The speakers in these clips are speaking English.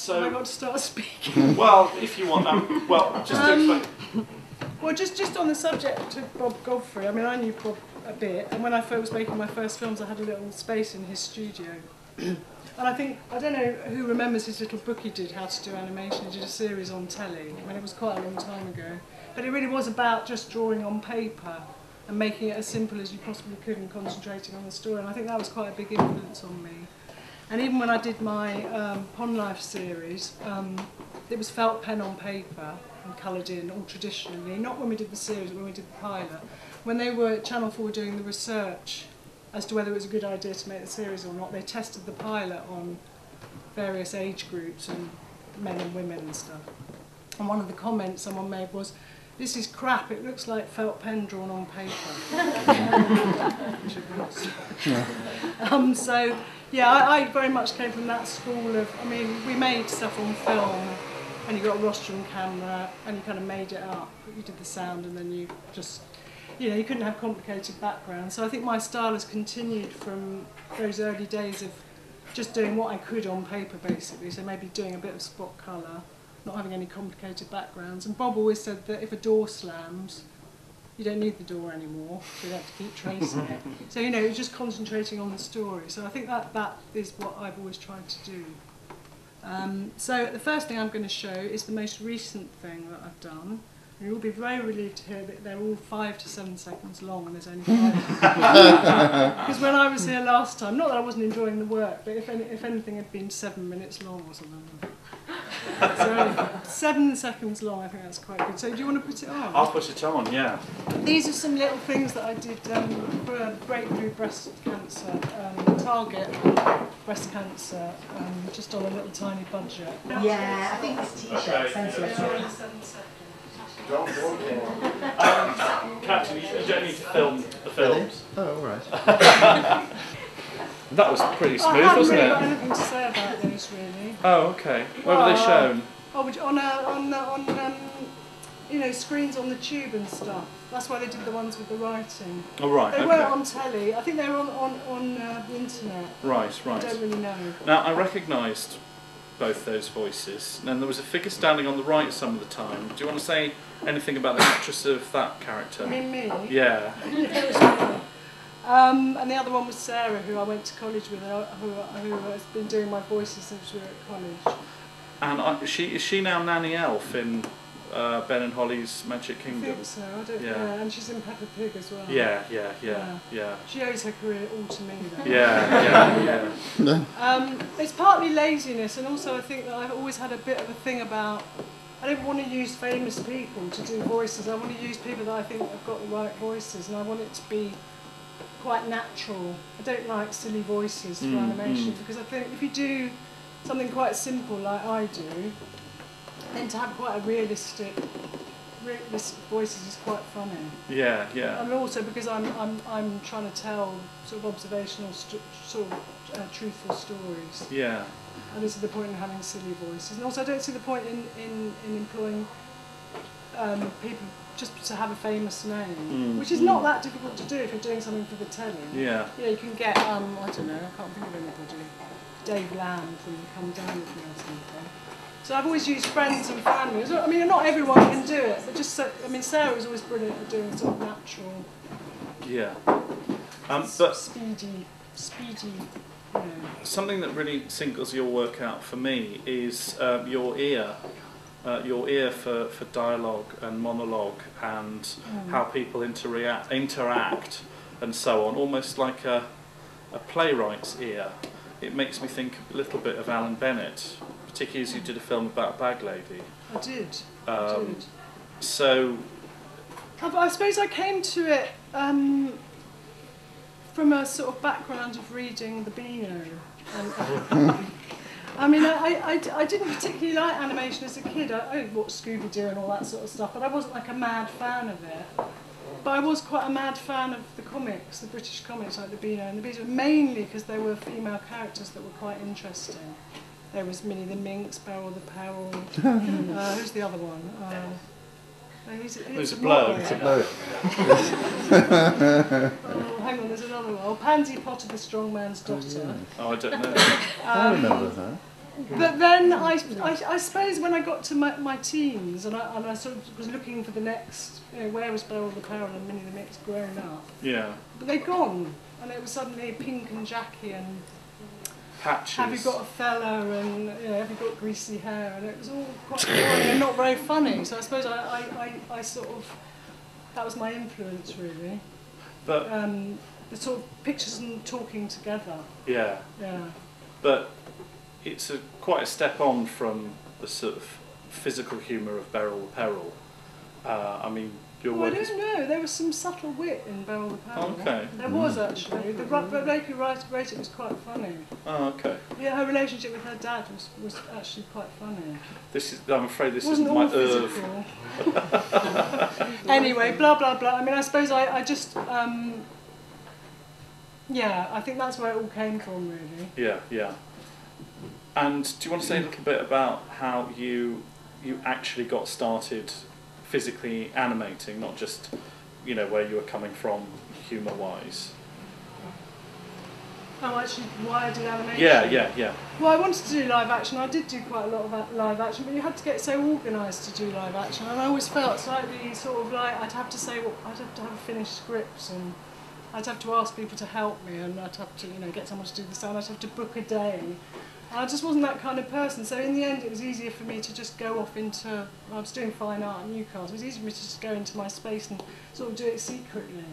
So I got to start speaking. Well, if you want, well, just to explain. Well, just on the subject of Bob Godfrey, I mean, I knew Bob a bit, and when I was making my first films, I had a little space in his studio. And I think, I don't know who remembers his little book he did, How to Do Animation. He did a series on telly. I mean, it was quite a long time ago. But it really was about just drawing on paper and making it as simple as you possibly could and concentrating on the story. And I think that was quite a big influence on me. And even when I did my Pond Life series, it was felt pen on paper and coloured in, all traditionally. Not when we did the series, but when we did the pilot. When they were at Channel 4 doing the research as to whether it was a good idea to make the series or not, they tested the pilot on various age groups and men and women and stuff. And one of the comments someone made was, "This is crap, it looks like felt pen drawn on paper." Which it was. So, yeah, I very much came from that school of, I mean, we made stuff on film, and you got a rostrum camera, and you kind of made it up. You did the sound, and then you just, you know, you couldn't have complicated backgrounds. So I think my style has continued from those early days of just doing what I could on paper, basically. So maybe doing a bit of spot colour, not having any complicated backgrounds. And Bob always said that if a door slams, you don't need the door anymore, so you don't have to keep tracing it. So, you know, it's just concentrating on the story. So I think that is what I've always tried to do. So the first thing I'm going to show is the most recent thing that I've done. And you'll be very relieved to hear that they're all 5 to 7 seconds long, and there's only 5. Because when I was here last time, not that I wasn't enjoying the work, but if anything had been 7 minutes long or something. So 7 seconds long, I think that's quite good. So do you want to put it on? I'll put it on, yeah. These are some little things that I did for a breakthrough breast cancer, target breast cancer, just on a little tiny budget. Yeah, I think this t-shirt sounds like Captain, you don't need to film the films. Oh, all right. That was pretty smooth, I wasn't haven't really got it? anything to say about those, really. Oh, okay. Where were they shown? On you know, screens on the tube and stuff. That's why they did the ones with the writing. Oh, right, They okay. weren't on telly. I think they were on the internet. Right, right. I don't really know. Now, I recognised both those voices, and there was a figure standing on the right some of the time. Do you want to say anything about the actress of that character? You mean me? Yeah. Yeah, it was me. And the other one was Sarah, who I went to college with, who has been doing my voices since we were at college. And is she now Nanny Elf in Ben and Holly's Magic Kingdom? I think so, I don't know. Yeah. And she's in Peppa Pig as well. Yeah. She owes her career all to me, though. Yeah. It's partly laziness, and also I think that I've always had a bit of a thing about, I don't want to use famous people to do voices. I want to use people that I think have got the right voices, and I want it to be quite natural. I don't like silly voices for animation, because I think if you do something quite simple like I do, then to have quite a realistic voices is quite funny. Yeah, yeah. And also because I'm trying to tell sort of observational, truthful stories. Yeah. And this is the point in having silly voices. And also I don't see the point in employing people just to have a famous name, which is not that difficult to do if you're doing something for the telly. Yeah. You know, you can get, I don't know, I can't think of anybody, Dave Lamb from Come Down With Me or something. So I've always used friends and family. I mean, not everyone can do it, but just, I mean, Sarah was always brilliant at doing sort of natural, Yeah. But speedy, you know. something that really singles your work out for me is your ear for dialogue and monologue and how people interact and so on, almost like a playwright's ear. It makes me think a little bit of Alan Bennett, particularly as you did a film about a bag lady. I did. So I suppose I came to it from a sort of background of reading the Beano. I mean, I didn't particularly like animation as a kid. I watched Scooby-Doo and all that sort of stuff, but I wasn't like a mad fan of it. But I was quite a mad fan of the comics, the British comics like the Beano and the Beast, mainly because there were female characters that were quite interesting. There was Minnie the Minx, Beryl the Peril. Who's the other one? There's a blow. It's a blow. Oh, hang on, there's another one. Oh, Pansy Potter, the Strong Man's Daughter. Oh, I don't know. I remember that. But then I suppose when I got to my teens and I sort of was looking for the next, where was Beryl the Peril and Minnie the Mix grown up? Yeah. But they'd gone, and it was suddenly Pink and Jackie and Patches. Have You Got a Fella and Have You Got Greasy Hair, and it was all quite boring and not very funny. So I suppose I sort of, that was my influence really. But the sort of pictures and talking together. Yeah. Yeah. But it's quite a step on from the sort of physical humour of Beryl the Peril. I mean, your work I don't know. There was some subtle wit in Beryl the Peril. Okay. There was actually. The bloke who wrote it was quite funny. Oh, okay. Yeah, her relationship with her dad was actually quite funny. I'm afraid this Wasn't isn't all my physical. Anyway, blah blah blah. I mean, I suppose I just yeah, I think that's where it all came from, really. Yeah, yeah. And do you want to say a little bit about how you actually got started physically animating, not just, where you were coming from humour-wise? Oh, actually, why I did animation? Yeah. Well, I wanted to do live action. I did do quite a lot of live action, but you had to get so organised to do live action, and I always felt slightly sort of like I'd have to say I'd have to have a finished script, and I'd have to ask people to help me, and I'd have to get someone to do the sound. I'd have to book a day. And I just wasn't that kind of person, so in the end it was easier for me to just go off into, I was doing fine art in Newcastle, it was easier for me to just go into my space and sort of do it secretly.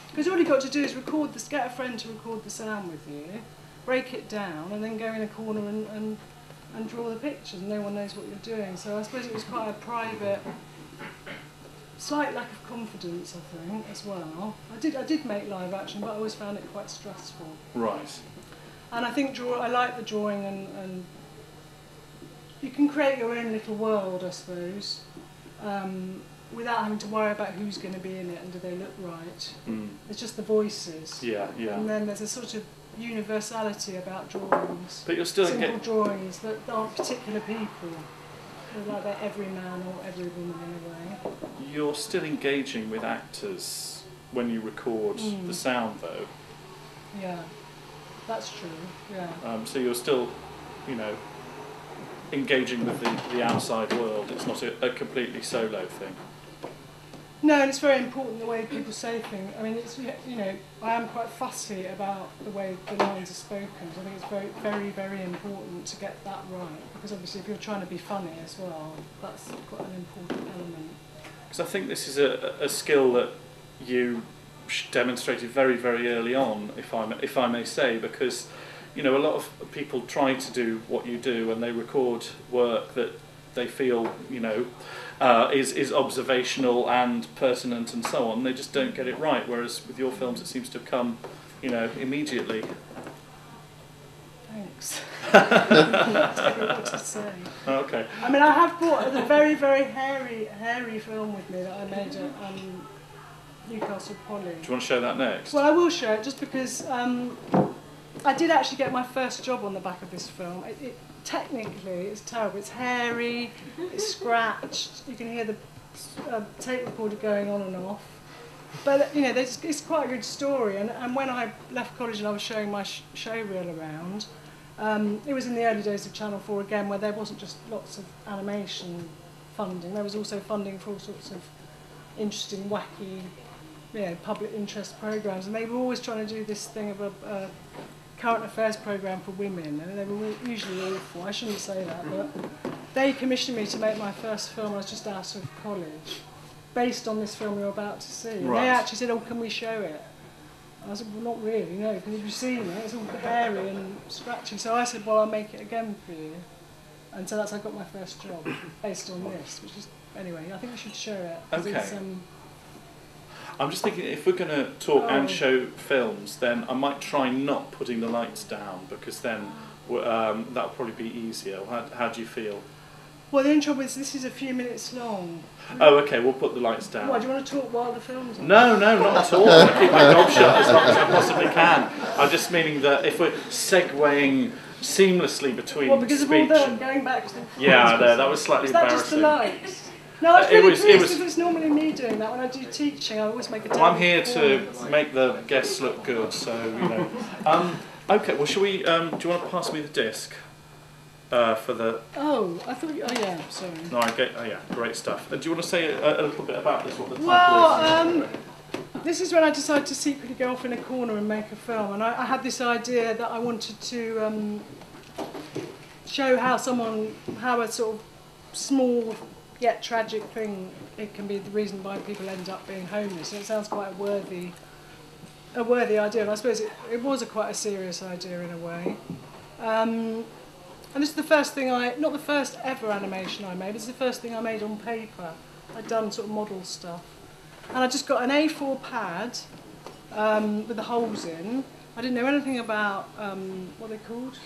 Because all you've got to do is get a friend to record the sound with you, break it down, and then go in a corner and draw the pictures, and no one knows what you're doing. So I suppose it was quite a private, slight lack of confidence, I think, as well. I did make live action, but I always found it quite stressful. Right. And I think I like the drawing, and you can create your own little world, I suppose, without having to worry about who's going to be in it and do they look right. It's just the voices. Yeah. And then there's a sort of universality about drawings. But you're still simple drawings that aren't particular people. They're like they're every man or every woman in a way. You're still engaging with actors when you record the sound, though. Yeah. That's true, yeah. So you're still, engaging with the outside world. It's not a completely solo thing. No, and it's very important the way people say things. I mean, it's I am quite fussy about the way the lines are spoken. So I think it's very, very, very important to get that right, because obviously if you're trying to be funny as well, that's quite an important element. Because I think this is a skill that you demonstrated very, very early on, if I may say, because a lot of people try to do what you do, and they record work that they feel is observational and pertinent and so on. They just don't get it right. Whereas with your films, it seems to have come, immediately. Thanks. I don't know what to say. Okay. I mean, I have brought a very, very hairy film with me that I made at Newcastle Poly. Do you want to show that next? Well, I will show it just because I did actually get my first job on the back of this film. Technically, it's terrible. It's hairy, it's scratched. You can hear the tape recorder going on and off. But it's quite a good story. And when I left college and I was showing my show reel around, it was in the early days of Channel 4 again, where there wasn't just lots of animation funding. There was also funding for all sorts of interesting, wacky, public interest programmes, and they were always trying to do this thing of a current affairs programme for women, and they were usually awful. I shouldn't say that, but they commissioned me to make my first film. I was just out of college, based on this film you're about to see. And they actually said, "Oh, can we show it?" And I said, "Well, not really, no, because if you've seen it, it's all hairy and scratchy." So I said, "Well, I'll make it again for you." And so that's how I got my first job, based on this, which is, anyway, I think we should show it. Okay. I'm just thinking, if we're going to talk and show films, then I might try not putting the lights down, because then that'll probably be easier. How do you feel? Well, the intro is, this is a few minutes long. Oh, okay, we'll put the lights down. What, do you want to talk while the film's on? No, not at all. I'll keep my gob shut as long as I possibly can. I'm just meaning that if we're segueing seamlessly between because speech... of all the going back to the... Yeah, I know, that was slightly embarrassing. Is that just the lights? No, I was really pleased because it's normally me doing that. When I do teaching, I always make a... Well, I'm here to make the guests look good, so, Okay, well, shall we... do you want to pass me the disc? for the... Oh, I thought you... Oh, yeah, sorry. No, I get... Oh, yeah, great stuff. Do you want to say a little bit about this, what the title is? This is when I decided to secretly go off in a corner and make a film, and I had this idea that I wanted to show how a sort of small yet tragic thing, it can be the reason why people end up being homeless. And it sounds quite a worthy idea, and I suppose it was quite a serious idea in a way. And this is the first thing not the first ever animation I made, it's the first thing I made on paper. I'd done sort of model stuff. And I just got an A4 pad with the holes in. I didn't know anything about, what are they called?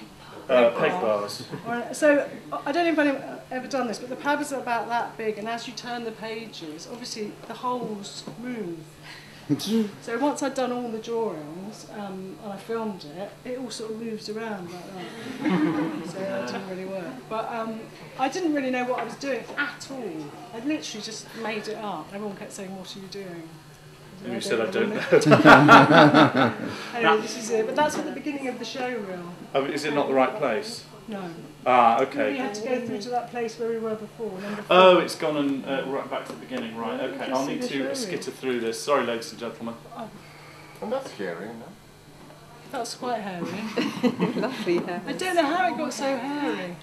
Peg bars. So I don't know if anyone's ever done this, but the pad is about that big, and as you turn the pages, obviously the holes move. So once I'd done all the drawings and I filmed it, it all sort of moves around like that. So that didn't really work. But I didn't really know what I was doing at all. I literally just made it up. Everyone kept saying, "What are you doing?" And you said, "I don't know." Anyway, this is it. But that's at the beginning of the show reel. Oh, is it not the right place? No. Ah, okay. We had to go through to that place where we were before. Oh, it's gone and right back to the beginning, right? Yeah, Okay, I'll need to skitter through this. Sorry, ladies and gentlemen. And that's scary, isn't it? That's quite hairy. Lovely hair. I don't know how it got so hairy.